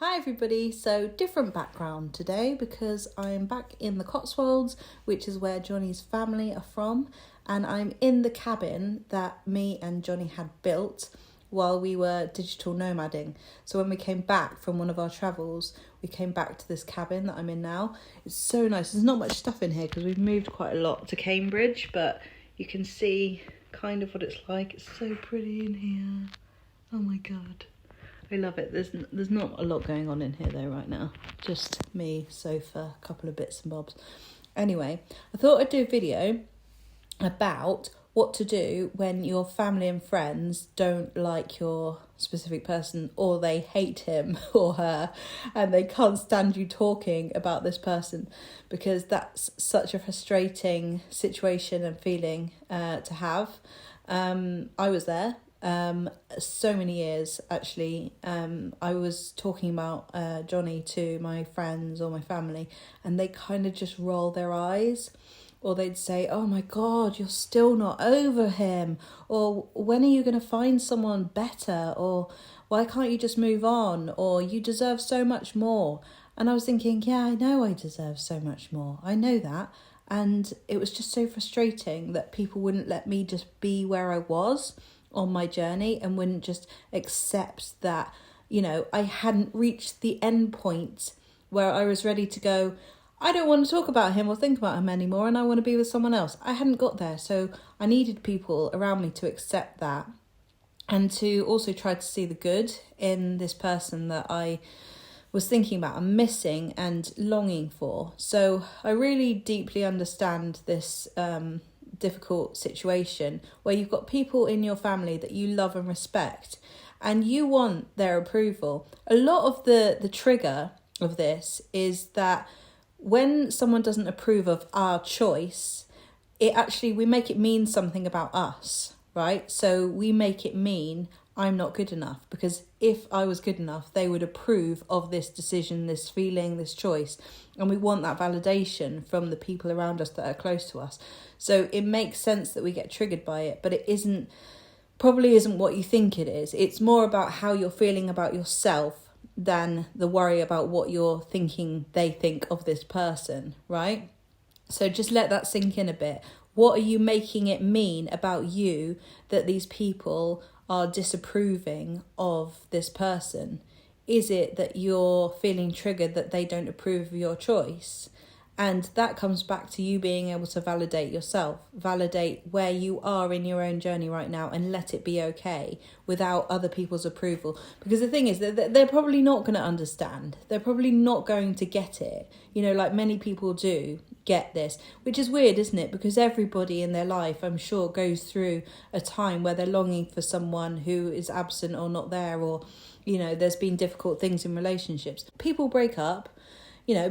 Hi everybody, so different background today because I'm back in the Cotswolds, which is where Johnny's family are from, and I'm in the cabin that me and Johnny had built while we were digital nomading. So when we came back from one of our travels, we came back to this cabin that I'm in now. It's so nice. There's not much stuff in here because we've moved quite a lot to Cambridge, but you can see kind of what it's like. It's so pretty in here. Oh my god. I love it. There's not a lot going on in here though right now. Just me, sofa, a couple of bits and bobs. Anyway, I thought I'd do a video about what to do when your family and friends don't like your specific person, or they hate him or her and they can't stand you talking about this person, because that's such a frustrating situation and feeling to have. I was there. So many years actually. I was talking about Johnny to my friends or my family, and they kind of just roll their eyes, or they'd say, "Oh my god, you're still not over him," or "When are you going to find someone better?" or "Why can't you just move on?" or "You deserve so much more." And I was thinking, yeah, I know I deserve so much more. I know that. And it was just so frustrating that people wouldn't let me just be where I was on my journey and wouldn't just accept that, I hadn't reached the end point where I was ready to go, I don't want to talk about him or think about him anymore and I want to be with someone else. I hadn't got there, so I needed people around me to accept that and to also try to see the good in this person that I was thinking about and missing and longing for. So I really deeply understand this difficult situation where you've got people in your family that you love and respect and you want their approval. A lot of the trigger of this is that when someone doesn't approve of our choice, we make it mean something about us, right? So we make it mean I'm not good enough, because if I was good enough, they would approve of this decision, this feeling, this choice. And we want that validation from the people around us that are close to us. So it makes sense that we get triggered by it, but it probably isn't what you think it is. It's more about how you're feeling about yourself than the worry about what you're thinking they think of this person, right? So just let that sink in a bit. What are you making it mean about you that these people are disapproving of this person? Is it that you're feeling triggered that they don't approve of your choice? And that comes back to you being able to validate yourself, validate where you are in your own journey right now and let it be okay without other people's approval. Because the thing is that they're probably not going to understand. They're probably not going to get it. Like many people do get this, which is weird, isn't it? Because everybody in their life, I'm sure, goes through a time where they're longing for someone who is absent or not there, or, there's been difficult things in relationships. People break up.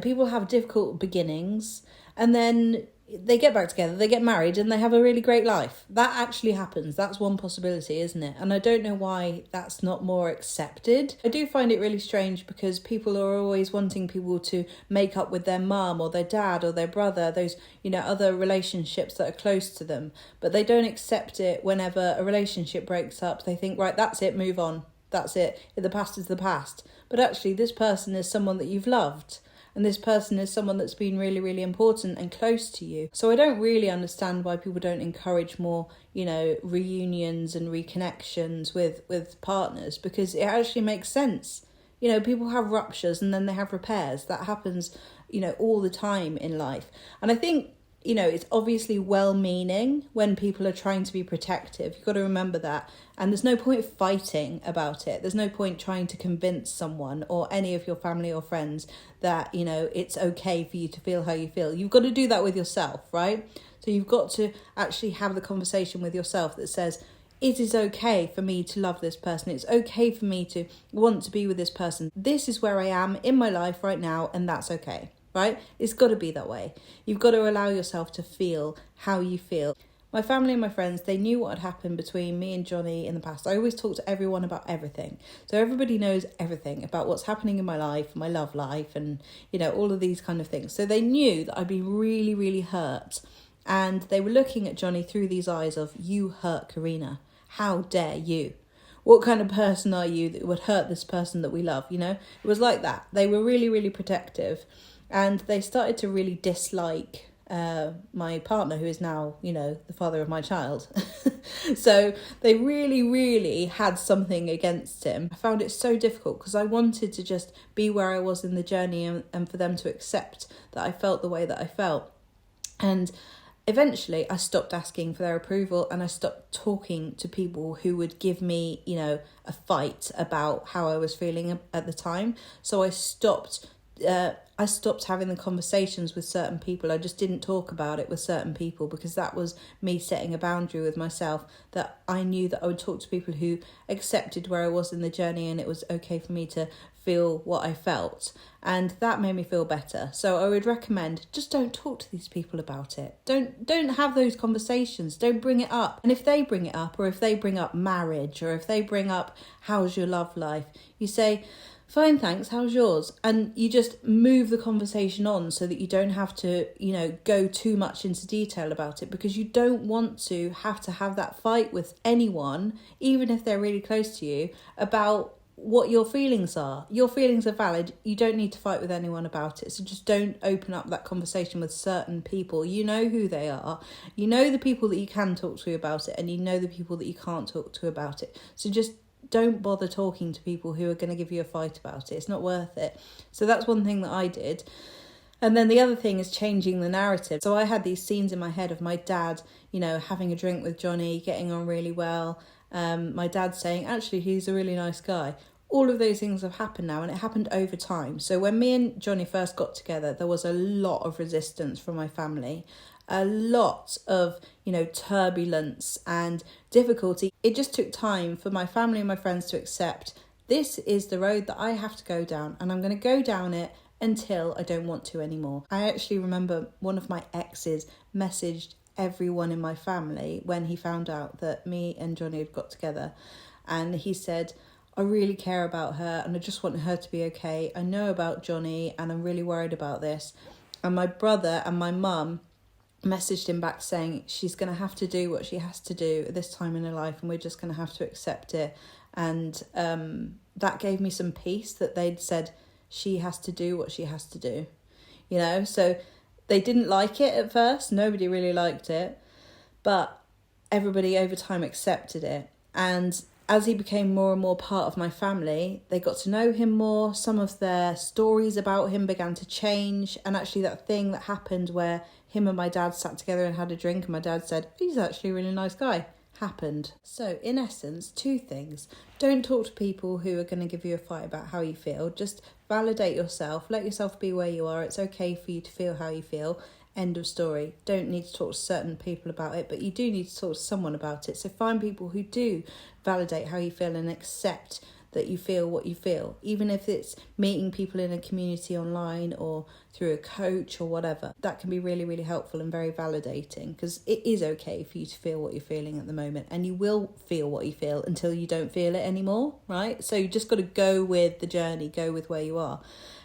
People have difficult beginnings and then they get back together, they get married and they have a really great life. That actually happens. That's one possibility, isn't it? And I don't know why that's not more accepted. I do find it really strange because people are always wanting people to make up with their mum or their dad or their brother, those, other relationships that are close to them. But they don't accept it whenever a relationship breaks up. They think, right, that's it, move on. That's it. The past is the past. But actually, this person is someone that you've loved. And this person is someone that's been really, really important and close to you. So I don't really understand why people don't encourage more, reunions and reconnections with partners, because it actually makes sense. People have ruptures and then they have repairs. That happens, all the time in life. And I think, it's obviously well-meaning when people are trying to be protective. You've got to remember that. And there's no point fighting about it. There's no point trying to convince someone or any of your family or friends that, it's okay for you to feel how you feel. You've got to do that with yourself, right? So you've got to actually have the conversation with yourself that says, it is okay for me to love this person. It's okay for me to want to be with this person. This is where I am in my life right now, and that's okay. Right? It's got to be that way. You've got to allow yourself to feel how you feel. My family and my friends, they knew what had happened between me and Johnny in the past. I always talk to everyone about everything. So everybody knows everything about what's happening in my life, my love life, and, all of these kind of things. So they knew that I'd be really, really hurt. And they were looking at Johnny through these eyes of, you hurt Karina. How dare you? What kind of person are you that would hurt this person that we love? It was like that. They were really, really protective, and they started to really dislike my partner, who is now, the father of my child. So they really, really had something against him. I found it so difficult because I wanted to just be where I was in the journey, and for them to accept that I felt the way that I felt. And eventually I stopped asking for their approval, and I stopped talking to people who would give me, a fight about how I was feeling at the time. So I stopped having the conversations with certain people. I just didn't talk about it with certain people, because that was me setting a boundary with myself, that I knew that I would talk to people who accepted where I was in the journey, and it was okay for me to feel what I felt. And that made me feel better. So I would recommend, just don't talk to these people about it. Don't have those conversations. Don't bring it up. And if they bring it up, or if they bring up marriage, or if they bring up how's your love life, you say, fine, thanks, how's yours? And you just move the conversation on, so that you don't have to, go too much into detail about it, because you don't want to have that fight with anyone, even if they're really close to you, about what your feelings are. Your feelings are valid. You don't need to fight with anyone about it. So just don't open up that conversation with certain people. You know who they are. You know the people that you can talk to about it, and you know the people that you can't talk to about it. So just don't bother talking to people who are going to give you a fight about it. It's not worth it. So that's one thing that I did. And then the other thing is changing the narrative. So I had these scenes in my head of my dad, having a drink with Johnny, getting on really well. My dad saying, actually, he's a really nice guy. All of those things have happened now, and it happened over time. So when me and Johnny first got together, there was a lot of resistance from my family, a lot of, turbulence and difficulty. It just took time for my family and my friends to accept, this is the road that I have to go down, and I'm going to go down it until I don't want to anymore. I actually remember one of my exes messaged everyone in my family when he found out that me and Johnny had got together, and he said, I really care about her, and I just want her to be okay. I know about Johnny, and I'm really worried about this. And my brother and my mum messaged him back saying, she's going to have to do what she has to do at this time in her life, and we're just going to have to accept it. And that gave me some peace, that they'd said she has to do what she has to do. So they didn't like it at first. Nobody really liked it. But everybody over time accepted it. And as he became more and more part of my family, they got to know him more. Some of their stories about him began to change. And actually that thing that happened where him and my dad sat together and had a drink, and my dad said, he's actually a really nice guy, happened. So in essence, two things. Don't talk to people who are going to give you a fight about how you feel. Just validate yourself. Let yourself be where you are. It's okay for you to feel how you feel. End of story. Don't need to talk to certain people about it, but you do need to talk to someone about it. So find people who do validate how you feel and accept that you feel what you feel, even if it's meeting people in a community online or through a coach or whatever. That can be really, really helpful and very validating, because it is okay for you to feel what you're feeling at the moment, and you will feel what you feel until you don't feel it anymore, right? So you just got to go with the journey, go with where you are.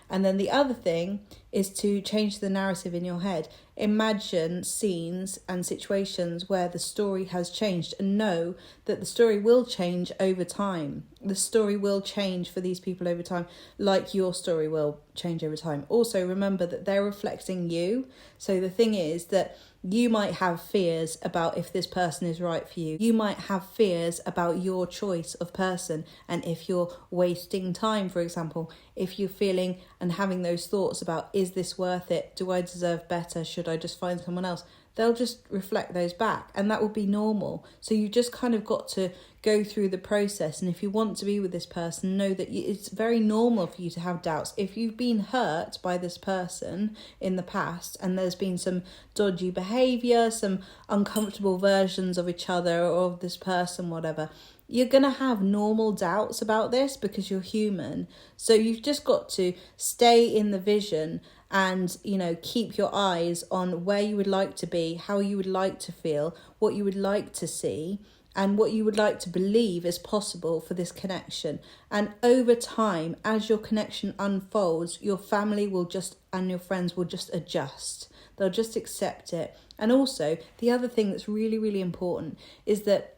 And then the other thing is to change the narrative in your head. Imagine scenes and situations where the story has changed, and know that the story will change over time. The story will change for these people over time, like your story will change over time. Also, remember that they're reflecting you. So the thing is that you might have fears about if this person is right for you. You might have fears about your choice of person, and if you're wasting time, for example, if you're feeling and having those thoughts about, is this worth it? Do I deserve better? Should I just find someone else? They'll just reflect those back, and that will be normal. So you just kind of got to go through the process. And if you want to be with this person, know that it's very normal for you to have doubts. If you've been hurt by this person in the past, and there's been some dodgy behaviour, some uncomfortable versions of each other or of this person, whatever, you're going to have normal doubts about this, because you're human. So you've just got to stay in the vision and, keep your eyes on where you would like to be, how you would like to feel, what you would like to see, and what you would like to believe is possible for this connection. And over time, as your connection unfolds, your family will just, and your friends will just adjust. They'll just accept it. And also, the other thing that's really, really important is that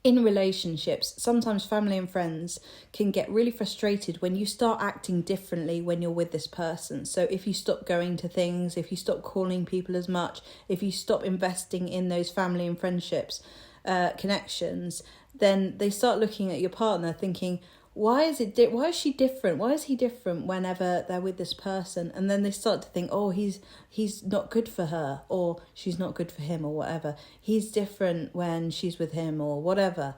in relationships, sometimes family and friends can get really frustrated when you start acting differently when you're with this person. So if you stop going to things, if you stop calling people as much, if you stop investing in those family and friendships, connections, then they start looking at your partner thinking, why is she different? Why is he different whenever they're with this person? And then they start to think, oh, he's not good for her, or she's not good for him, or whatever. He's different when she's with him, or whatever.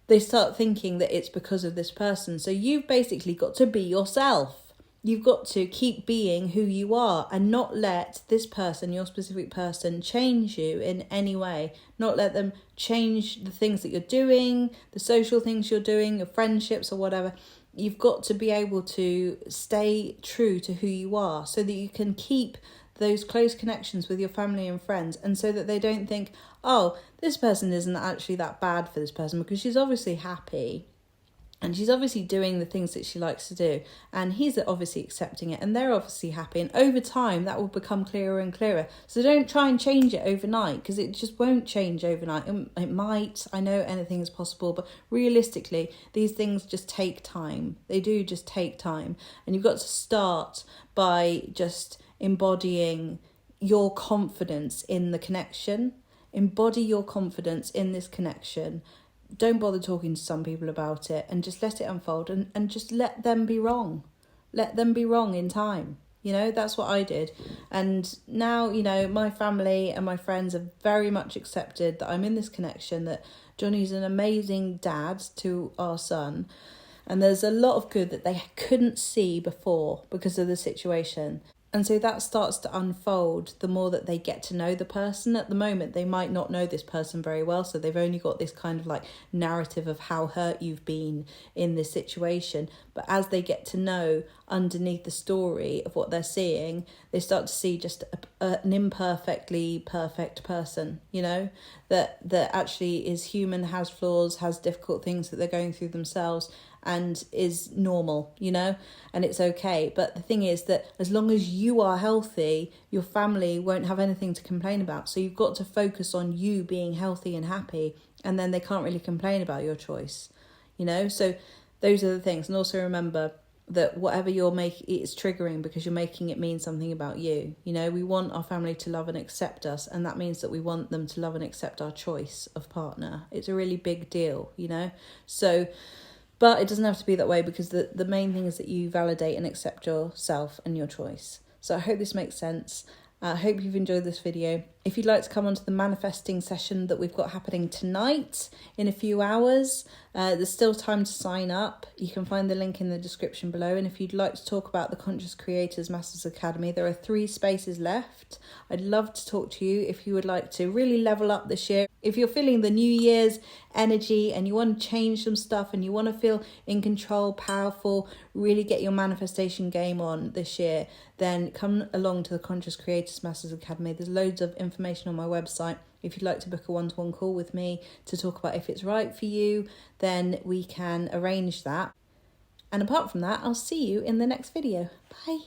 They start thinking that it's because of this person. So you've basically got to be yourself. You've got to keep being who you are and not let this person, your specific person, change you in any way. Not let them change the things that you're doing, the social things you're doing, your friendships or whatever. You've got to be able to stay true to who you are so that you can keep those close connections with your family and friends, and so that they don't think, oh, this person isn't actually that bad for this person because she's obviously happy. And she's obviously doing the things that she likes to do. And he's obviously accepting it. And they're obviously happy. And over time, that will become clearer and clearer. So don't try and change it overnight, because it just won't change overnight. It might. I know anything is possible. But realistically, these things just take time. They do just take time. And you've got to start by just embodying your confidence in the connection. Embody your confidence in this connection. Don't bother talking to some people about it, and just let it unfold, and just let them be wrong. Let them be wrong in time. That's what I did. And now, my family and my friends have very much accepted that I'm in this connection, that Johnny's an amazing dad to our son. And there's a lot of good that they couldn't see before because of the situation. And so that starts to unfold the more that they get to know the person. At the moment, they might not know this person very well, so they've only got this kind of like narrative of how hurt you've been in this situation. But as they get to know underneath the story of what they're seeing, they start to see just an imperfectly perfect person, that actually is human, has flaws, has difficult things that they're going through themselves, and is normal, and it's okay. But the thing is that as long as you are healthy, your family won't have anything to complain about. So you've got to focus on you being healthy and happy, and then they can't really complain about your choice, So those are the things. And also remember that whatever you're making, it's triggering because you're making it mean something about you. We want our family to love and accept us, and that means that we want them to love and accept our choice of partner. It's a really big deal, So, but it doesn't have to be that way, because the main thing is that you validate and accept yourself and your choice. So I hope this makes sense. I hope you've enjoyed this video. If you'd like to come onto the manifesting session that we've got happening tonight in a few hours, there's still time to sign up. You can find the link in the description below. And if you'd like to talk about the Conscious Creators Masters Academy, there are 3 spaces left. I'd love to talk to you if you would like to really level up this year. If you're feeling the New Year's energy and you want to change some stuff and you want to feel in control, powerful, really get your manifestation game on this year, then come along to the Conscious Creators Masters Academy. There's loads of information on my website. If you'd like to book a one-to-one call with me to talk about if it's right for you, then we can arrange that. And apart from that, I'll see you in the next video. Bye.